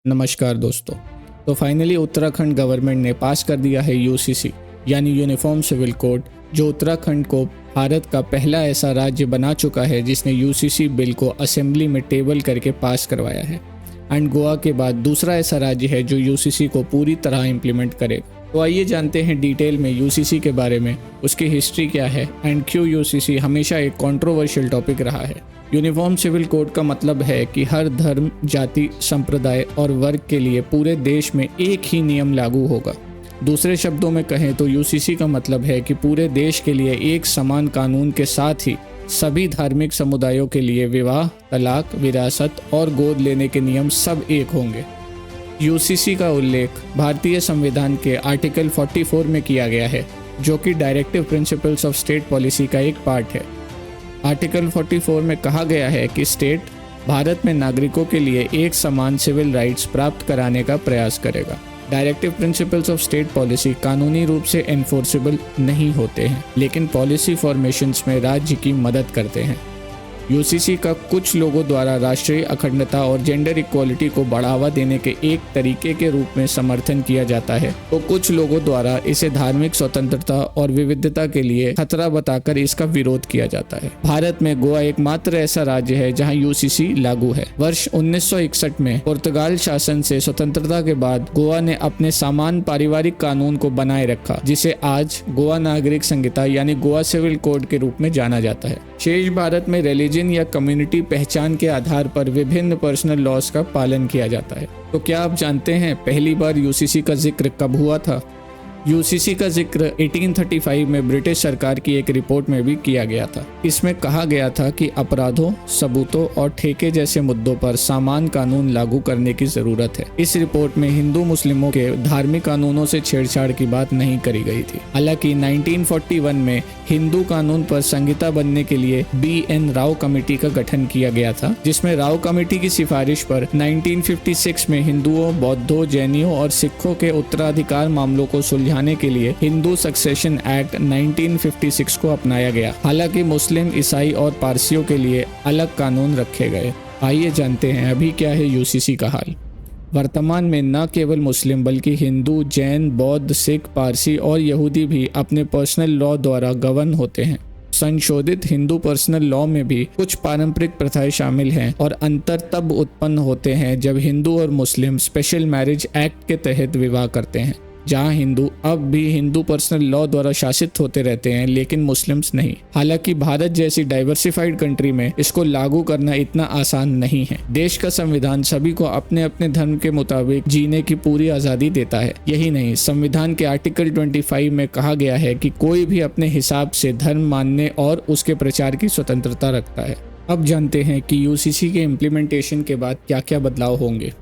नमस्कार दोस्तों। तो फाइनली उत्तराखंड गवर्नमेंट ने पास कर दिया है यूसीसी यानी यूनिफॉर्म सिविल कोड, जो उत्तराखंड को भारत का पहला ऐसा राज्य बना चुका है जिसने यूसीसी बिल को असेंबली में टेबल करके पास करवाया है। एंड गोवा के बाद दूसरा ऐसा राज्य है जो यूसीसी को पूरी तरह इम्प्लीमेंट करेगा। तो आइए जानते हैं डिटेल में यूसीसी के बारे में, उसकी हिस्ट्री क्या है एंड क्यों यूसीसी हमेशा एक कंट्रोवर्शियल टॉपिक रहा है। यूनिफॉर्म सिविल कोड का मतलब है कि हर धर्म, जाति, संप्रदाय और वर्ग के लिए पूरे देश में एक ही नियम लागू होगा। दूसरे शब्दों में कहें तो यूसीसी का मतलब है कि पूरे देश के लिए एक समान कानून के साथ ही सभी धार्मिक समुदायों के लिए विवाह, तलाक, विरासत और गोद लेने के नियम सब एक होंगे। यूसीसी का उल्लेख भारतीय संविधान के आर्टिकल 44 में किया गया है, जो कि directive principles of state policy का एक पार्ट है। आर्टिकल 44 में कहा गया है कि स्टेट भारत में नागरिकों के लिए एक समान सिविल राइट्स प्राप्त कराने का प्रयास करेगा। Directive principles of state policy कानूनी रूप से एनफोर्सेबल नहीं होते हैं, लेकिन पॉलिसी फॉर्मेशंस में राज्य की मदद करते हैं। यूसीसी का कुछ लोगों द्वारा राष्ट्रीय अखंडता और जेंडर इक्वालिटी को बढ़ावा देने के एक तरीके के रूप में समर्थन किया जाता है, तो कुछ लोगों द्वारा इसे धार्मिक स्वतंत्रता और विविधता के लिए खतरा बताकर इसका विरोध किया जाता है। भारत में गोवा एकमात्र ऐसा राज्य है जहां यूसीसी लागू है। वर्ष 1961 में पुर्तगाल शासन से स्वतंत्रता के बाद गोवा ने अपने समान पारिवारिक कानून को बनाए रखा, जिसे आज गोवा नागरिक संहिता यानी गोवा सिविल कोड के रूप में जाना जाता है। शेष भारत में रिलीजन या कम्युनिटी पहचान के आधार पर विभिन्न पर्सनल लॉज का पालन किया जाता है। तो क्या आप जानते हैं पहली बार यूसीसी का जिक्र कब हुआ था? यूसीसी का जिक्र 1835 में ब्रिटिश सरकार की एक रिपोर्ट में भी किया गया था। इसमें कहा गया था कि अपराधों, सबूतों और ठेके जैसे मुद्दों पर समान कानून लागू करने की जरूरत है। इस रिपोर्ट में हिंदू मुस्लिमों के धार्मिक कानूनों से छेड़छाड़ की बात नहीं करी गई थी। हालांकि 1941 में हिंदू कानून पर संहिता बनने के लिए BN राव कमेटी का गठन किया गया था, जिसमें राव कमेटी की सिफारिश पर 1956 में हिंदुओं, बौद्धों, जैनियों और सिखों के उत्तराधिकार मामलों को सुलझाने के लिए हिंदू सक्सेशन एक्ट 1956 को अपनाया गया। हालांकि मुस्लिम, ईसाई और पारसियों के लिए अलग कानून रखे गए। आइए जानते हैं अभी क्या है यूसीसी का हाल। वर्तमान में न केवल मुस्लिम बल्कि हिंदू, जैन, बौद्ध, सिख, पारसी और यहूदी भी अपने पर्सनल लॉ द्वारा गवर्न होते हैं। संशोधित हिंदू पर्सनल लॉ में भी कुछ पारंपरिक प्रथाएं शामिल हैं और अंतर तब उत्पन्न होते हैं जब हिंदू और मुस्लिम स्पेशल मैरिज एक्ट के तहत विवाह करते हैं, जहां हिंदू अब भी हिंदू पर्सनल लॉ द्वारा शासित होते रहते हैं, लेकिन मुस्लिम्स नहीं। हालांकि भारत जैसी डाइवर्सिफाइड कंट्री में इसको लागू करना इतना आसान नहीं है। देश का संविधान सभी को अपने अपने धर्म के मुताबिक जीने की पूरी आज़ादी देता है। यही नहीं, संविधान के आर्टिकल 25 में कहा गया है कि कोई भी अपने हिसाब से धर्म मानने और उसके प्रचार की स्वतंत्रता रखता है। अब जानते हैं कि यूसीसी के इम्प्लीमेंटेशन के बाद क्या क्या बदलाव होंगे।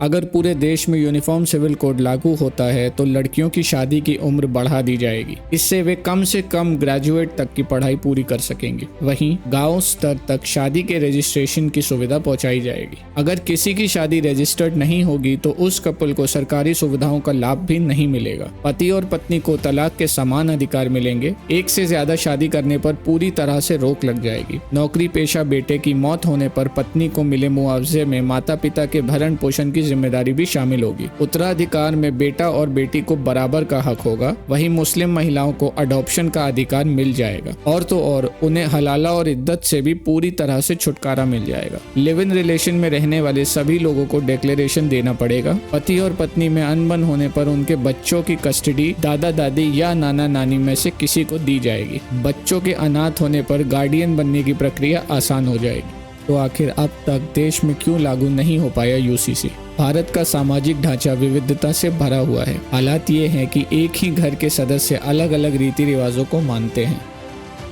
अगर पूरे देश में यूनिफॉर्म सिविल कोड लागू होता है तो लड़कियों की शादी की उम्र बढ़ा दी जाएगी। इससे वे कम से कम ग्रेजुएट तक की पढ़ाई पूरी कर सकेंगी। वहीं गांव स्तर तक शादी के रजिस्ट्रेशन की सुविधा पहुंचाई जाएगी। अगर किसी की शादी रजिस्टर्ड नहीं होगी तो उस कपल को सरकारी सुविधाओं का लाभ भी नहीं मिलेगा। पति और पत्नी को तलाक के समान अधिकार मिलेंगे। एक से ज्यादा शादी करने पर पूरी तरह से रोक लग जाएगी। नौकरी पेशा बेटे की मौत होने पर पत्नी को मिले मुआवजे में माता पिता के भरण पोषण की जिम्मेदारी भी शामिल होगी। उत्तराधिकार में बेटा और बेटी को बराबर का हक होगा। वहीं मुस्लिम महिलाओं को अडॉप्शन का अधिकार मिल जाएगा और तो और उन्हें हलाला और इद्दत से भी पूरी तरह से छुटकारा मिल जाएगा। लिव इन रिलेशन में रहने वाले सभी लोगों को डिक्लेरेशन देना पड़ेगा। पति और पत्नी में अनबन होने पर उनके बच्चों की कस्टडी दादा दादी या नाना नानी में से किसी को दी जाएगी। बच्चों के अनाथ होने पर गार्डियन बनने की प्रक्रिया आसान हो जाएगी। तो आखिर अब तक देश में क्यों लागू नहीं हो पाया यूसीसी? भारत का सामाजिक ढांचा विविधता से भरा हुआ है। हालात ये हैं कि एक ही घर के सदस्य अलग अलग रीति रिवाजों को मानते हैं।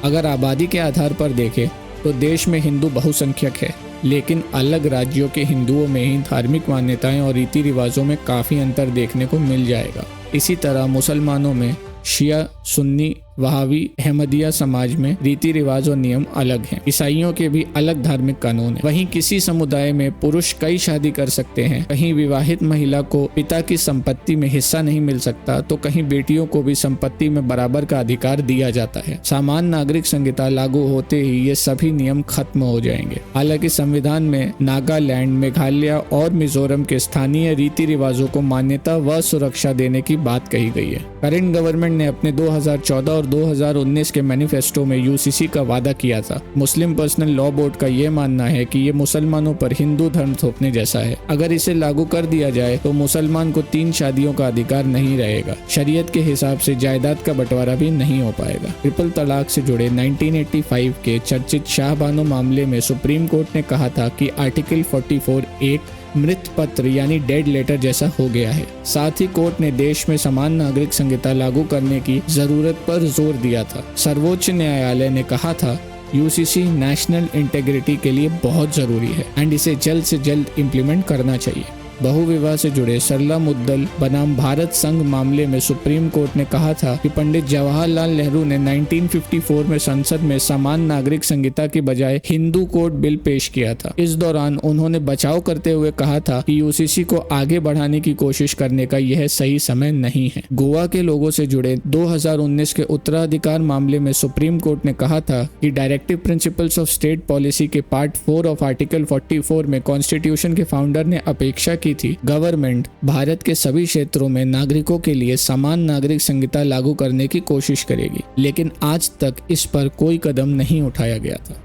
अगर आबादी के आधार पर देखें तो देश में हिंदू बहुसंख्यक है, लेकिन अलग राज्यों के हिंदुओं में ही धार्मिक मान्यताएं और रीति रिवाजों में काफ़ी अंतर देखने को मिल जाएगा। इसी तरह मुसलमानों में शिया, सुन्नी, वहावी अहमदिया समाज में रीति रिवाज और नियम अलग हैं। ईसाइयों के भी अलग धार्मिक कानून है। वहीं किसी समुदाय में पुरुष कई शादी कर सकते हैं, कहीं विवाहित महिला को पिता की संपत्ति में हिस्सा नहीं मिल सकता, तो कहीं बेटियों को भी संपत्ति में बराबर का अधिकार दिया जाता है। सामान्य नागरिक संहिता लागू होते ही ये सभी नियम खत्म हो जाएंगे। हालांकि संविधान में नागालैंड, मेघालय और मिजोरम के स्थानीय रीति रिवाजों को मान्यता व सुरक्षा देने की बात कही गई है। करंट गवर्नमेंट ने अपने 2014 और 2019 के मैनिफेस्टो में यूसीसी का वादा किया था। मुस्लिम पर्सनल लॉ बोर्ड का ये मानना है कि ये मुसलमानों पर हिंदू धर्म थोपने जैसा है। अगर इसे लागू कर दिया जाए तो मुसलमान को 3 शादियों का अधिकार नहीं रहेगा। शरीयत के हिसाब से जायदाद का बंटवारा भी नहीं हो पाएगा। ट्रिपल तलाक से जुड़े 1985 के चर्चित शाहबानो मामले में सुप्रीम कोर्ट ने कहा था कि आर्टिकल 44 एक मृत पत्र यानी डेड लेटर जैसा हो गया है। साथ ही कोर्ट ने देश में समान नागरिक संहिता लागू करने की जरूरत पर जोर दिया था। सर्वोच्च न्यायालय ने कहा था यूसीसी नेशनल इंटेग्रिटी के लिए बहुत जरूरी है एंड इसे जल्द से जल्द इम्प्लीमेंट करना चाहिए। बहुविवाह से जुड़े सरला मुद्दल बनाम भारत संघ मामले में सुप्रीम कोर्ट ने कहा था कि पंडित जवाहरलाल नेहरू ने 1954 में संसद में समान नागरिक संहिता की बजाय हिंदू कोड बिल पेश किया था। इस दौरान उन्होंने बचाव करते हुए कहा था कि यूसीसी को आगे बढ़ाने की कोशिश करने का यह सही समय नहीं है। गोवा के लोगों से जुड़े 2019 के उत्तराधिकार मामले में सुप्रीम कोर्ट ने कहा था कि directive principles of state policy के पार्ट 4 ऑफ आर्टिकल 44 में कॉन्स्टिट्यूशन के फाउंडर ने अपेक्षा की थी गवर्नमेंट भारत के सभी क्षेत्रों में नागरिकों के लिए समान नागरिक संहिता लागू करने की कोशिश करेगी, लेकिन आज तक इस पर कोई कदम नहीं उठाया गया था।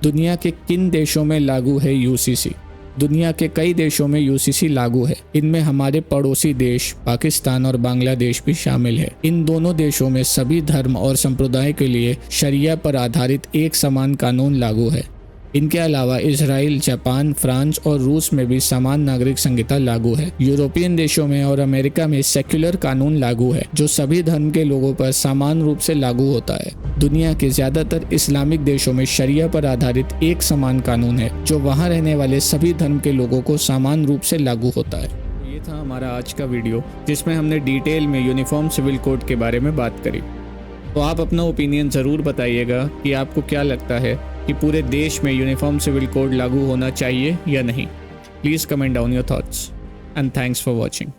दुनिया के किन देशों में लागू है यूसीसी? दुनिया के कई देशों में यूसीसी लागू है। इनमें हमारे पड़ोसी देश पाकिस्तान और बांग्लादेश भी शामिल है। इन दोनों देशों में सभी धर्म और संप्रदाय के लिए शरिया पर आधारित एक समान कानून लागू है। इनके अलावा इजराइल, जापान, फ्रांस और रूस में भी समान नागरिक संहिता लागू है। यूरोपियन देशों में और अमेरिका में सेक्युलर कानून लागू है, जो सभी धर्म के लोगों पर समान रूप से लागू होता है। दुनिया के ज्यादातर इस्लामिक देशों में शरिया पर आधारित एक समान कानून है, जो वहां रहने वाले सभी धर्म के लोगों को समान रूप से लागू होता है। ये था हमारा आज का वीडियो, जिसमें हमने डिटेल में यूनिफॉर्म सिविल कोड के बारे में बात करी। तो आप अपना ओपिनियन ज़रूर बताइएगा कि आपको क्या लगता है कि पूरे देश में यूनिफॉर्म सिविल कोड लागू होना चाहिए या नहीं। Please comment down your thoughts and thanks for watching.